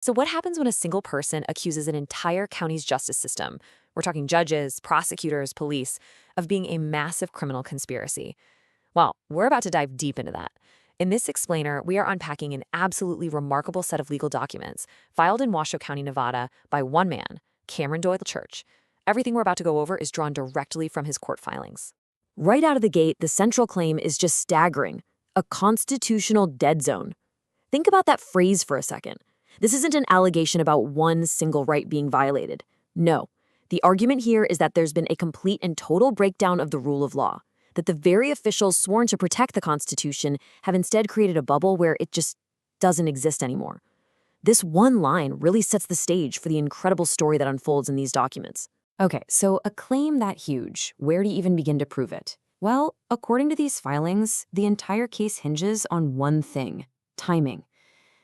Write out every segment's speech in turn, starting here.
So what happens when a single person accuses an entire county's justice system, we're talking judges, prosecutors, police, of being a massive criminal conspiracy? Well, we're about to dive deep into that. In this explainer, we are unpacking an absolutely remarkable set of legal documents filed in Washoe County, Nevada, by one man, Cameron Doyle Church. Everything we're about to go over is drawn directly from his court filings. Right out of the gate, the central claim is just staggering: a constitutional dead zone. Think about that phrase for a second. This isn't an allegation about one single right being violated. No. The argument here is that there's been a complete and total breakdown of the rule of law, that the very officials sworn to protect the Constitution have instead created a bubble where it just doesn't exist anymore. This one line really sets the stage for the incredible story that unfolds in these documents. Okay, so a claim that huge, where do you even begin to prove it? Well, according to these filings, the entire case hinges on one thing: timing.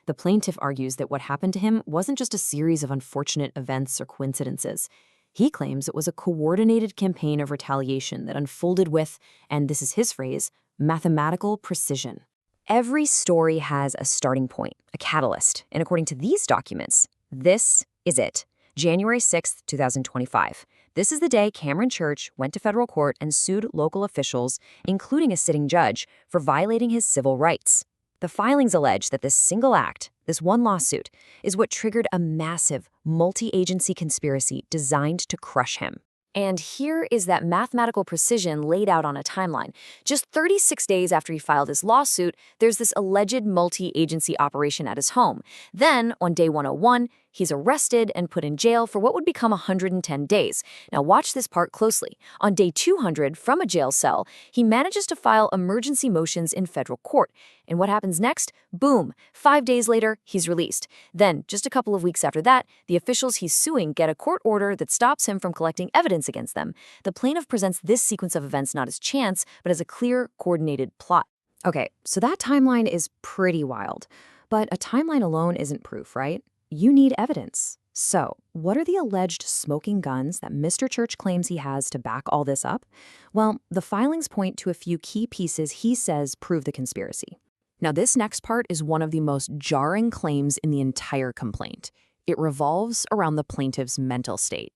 The plaintiff argues that what happened to him wasn't just a series of unfortunate events or coincidences. He claims it was a coordinated campaign of retaliation that unfolded with, and this is his phrase, mathematical precision. Every story has a starting point, a catalyst, and according to these documents, this is it. January 6th, 2025. This is the day Cameron Church went to federal court and sued local officials, including a sitting judge, for violating his civil rights. The filings allege that this single act, this one lawsuit, is what triggered a massive, multi-agency conspiracy designed to crush him. And here is that mathematical precision laid out on a timeline. Just 36 days after he filed his lawsuit, there's this alleged multi-agency operation at his home. Then, on day 101, he's arrested and put in jail for what would become 110 days. Now watch this part closely. On day 200, from a jail cell, he manages to file emergency motions in federal court. And what happens next? Boom! 5 days later, he's released. Then, just a couple of weeks after that, the officials he's suing get a court order that stops him from collecting evidence against them. The plaintiff presents this sequence of events not as chance, but as a clear, coordinated plot. Okay, so that timeline is pretty wild. But a timeline alone isn't proof, right? You need evidence. So, what are the alleged smoking guns that Mr. Church claims he has to back all this up? Well, the filings point to a few key pieces he says prove the conspiracy. Now, this next part is one of the most jarring claims in the entire complaint. It revolves around the plaintiff's mental state.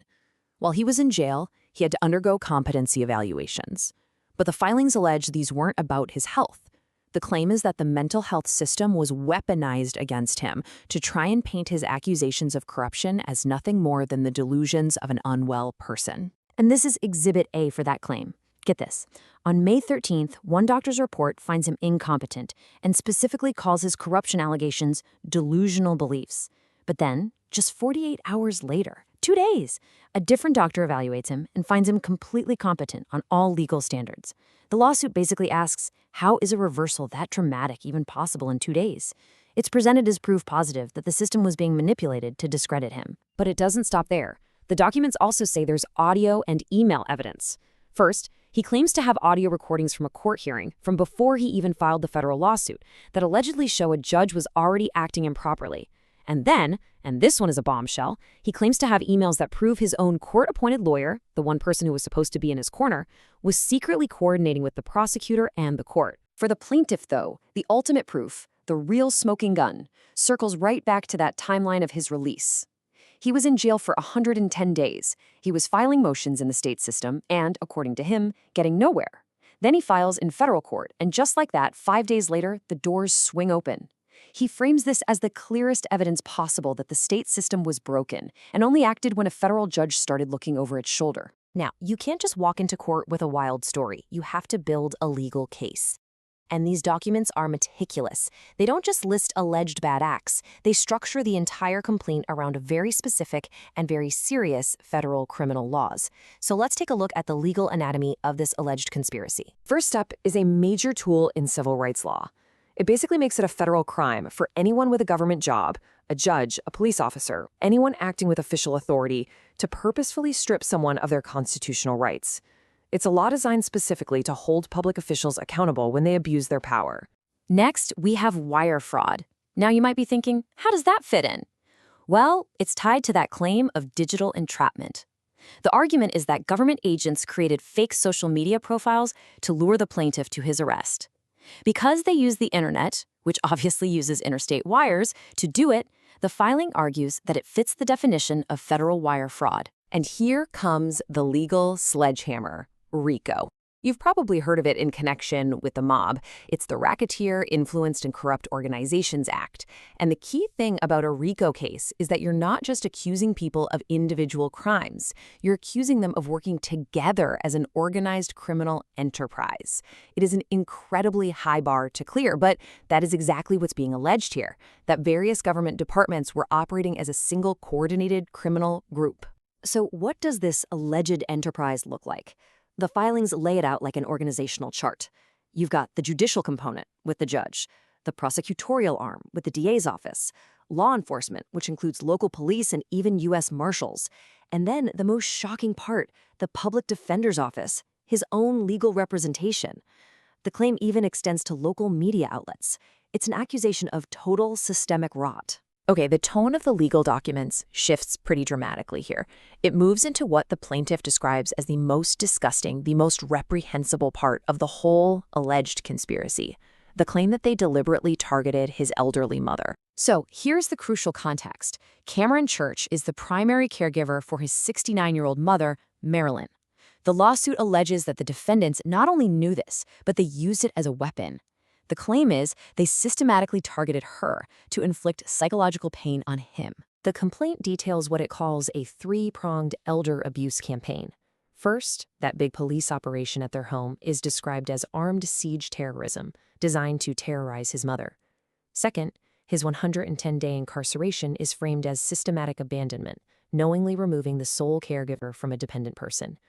While he was in jail, he had to undergo competency evaluations. But the filings allege these weren't about his health. The claim is that the mental health system was weaponized against him to try and paint his accusations of corruption as nothing more than the delusions of an unwell person. And this is Exhibit A for that claim. Get this. On May 13th, one doctor's report finds him incompetent and specifically calls his corruption allegations delusional beliefs. But then, just 48 hours later, 2 days, a different doctor evaluates him and finds him completely competent on all legal standards. The lawsuit basically asks, how is a reversal that dramatic even possible in 2 days? It's presented as proof positive that the system was being manipulated to discredit him. But it doesn't stop there. The documents also say there's audio and email evidence. First, he claims to have audio recordings from a court hearing from before he even filed the federal lawsuit that allegedly show a judge was already acting improperly. And then, and this one is a bombshell, he claims to have emails that prove his own court-appointed lawyer, the one person who was supposed to be in his corner, was secretly coordinating with the prosecutor and the court. For the plaintiff, though, the ultimate proof, the real smoking gun, circles right back to that timeline of his release. He was in jail for 110 days. He was filing motions in the state system and, according to him, getting nowhere. Then he files in federal court, and just like that, 5 days later, the doors swing open. He frames this as the clearest evidence possible that the state system was broken and only acted when a federal judge started looking over its shoulder. Now, you can't just walk into court with a wild story. You have to build a legal case. And these documents are meticulous. They don't just list alleged bad acts. They structure the entire complaint around very specific and very serious federal criminal laws. So let's take a look at the legal anatomy of this alleged conspiracy. First up is a major tool in civil rights law. It basically makes it a federal crime for anyone with a government job, a judge, a police officer, anyone acting with official authority, to purposefully strip someone of their constitutional rights. It's a law designed specifically to hold public officials accountable when they abuse their power. Next, we have wire fraud. Now you might be thinking, how does that fit in? Well, it's tied to that claim of digital entrapment. The argument is that government agents created fake social media profiles to lure the plaintiff to his arrest. Because they use the internet, which obviously uses interstate wires, to do it, The filing argues that it fits the definition of federal wire fraud. And here comes the legal sledgehammer, RICO. You've probably heard of it in connection with the mob. It's the Racketeer, Influenced, and Corrupt Organizations Act. And the key thing about a RICO case is that you're not just accusing people of individual crimes. You're accusing them of working together as an organized criminal enterprise. It is an incredibly high bar to clear, but that is exactly what's being alleged here, that various government departments were operating as a single coordinated criminal group. So what does this alleged enterprise look like? The filings lay it out like an organizational chart. You've got the judicial component with the judge, the prosecutorial arm with the DA's office, law enforcement, which includes local police and even U.S. Marshals, and then the most shocking part, the public defender's office, his own legal representation. The claim even extends to local media outlets. It's an accusation of total systemic rot. Okay, the tone of the legal documents shifts pretty dramatically here. It moves into what the plaintiff describes as the most disgusting, the most reprehensible part of the whole alleged conspiracy, the claim that they deliberately targeted his elderly mother. So here's the crucial context. Cameron Church is the primary caregiver for his 69-year-old mother, Marilyn. The lawsuit alleges that the defendants not only knew this, but they used it as a weapon. The claim is they systematically targeted her to inflict psychological pain on him. The complaint details what it calls a three-pronged elder abuse campaign. First, that big police operation at their home is described as armed siege terrorism, designed to terrorize his mother. Second, his 110-day incarceration is framed as systematic abandonment, knowingly removing the sole caregiver from a dependent person.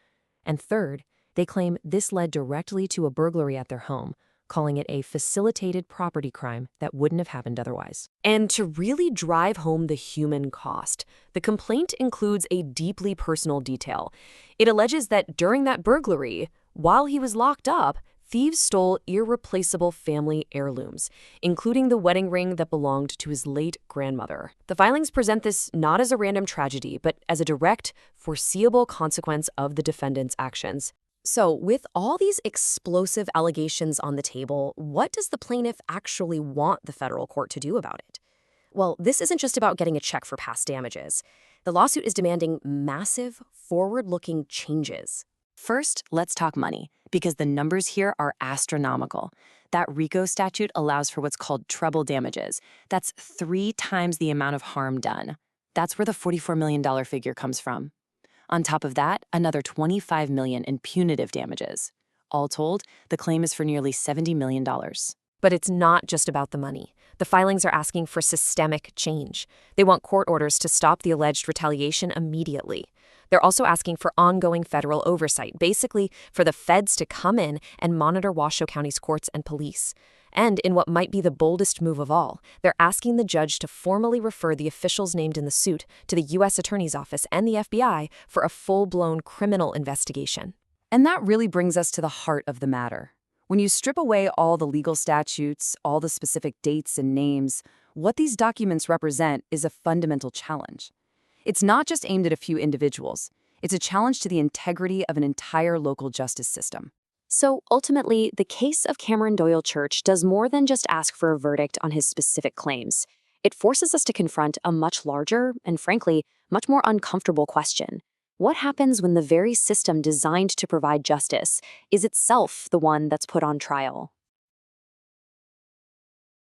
And third, they claim this led directly to a burglary at their home, calling it a facilitated property crime that wouldn't have happened otherwise. And to really drive home the human cost, the complaint includes a deeply personal detail. It alleges that during that burglary, while he was locked up, thieves stole irreplaceable family heirlooms, including the wedding ring that belonged to his late grandmother. The filings present this not as a random tragedy, but as a direct, foreseeable consequence of the defendant's actions. So, with all these explosive allegations on the table, what does the plaintiff actually want the federal court to do about it? Well, this isn't just about getting a check for past damages. The lawsuit is demanding massive, forward-looking changes. First, let's talk money, because the numbers here are astronomical. That RICO statute allows for what's called treble damages. That's 3 times the amount of harm done. That's where the $44 million figure comes from. On top of that, another $25 million in punitive damages. All told, the claim is for nearly $70 million. But it's not just about the money. The filings are asking for systemic change. They want court orders to stop the alleged retaliation immediately. They're also asking for ongoing federal oversight, basically for the feds to come in and monitor Washoe County's courts and police. And in what might be the boldest move of all, they're asking the judge to formally refer the officials named in the suit to the U.S. Attorney's Office and the FBI for a full-blown criminal investigation. And that really brings us to the heart of the matter. When you strip away all the legal statutes, all the specific dates and names, what these documents represent is a fundamental challenge. It's not just aimed at a few individuals. It's a challenge to the integrity of an entire local justice system. So ultimately, the case of Cameron Doyle Church does more than just ask for a verdict on his specific claims. It forces us to confront a much larger and, frankly, much more uncomfortable question. What happens when the very system designed to provide justice is itself the one that's put on trial?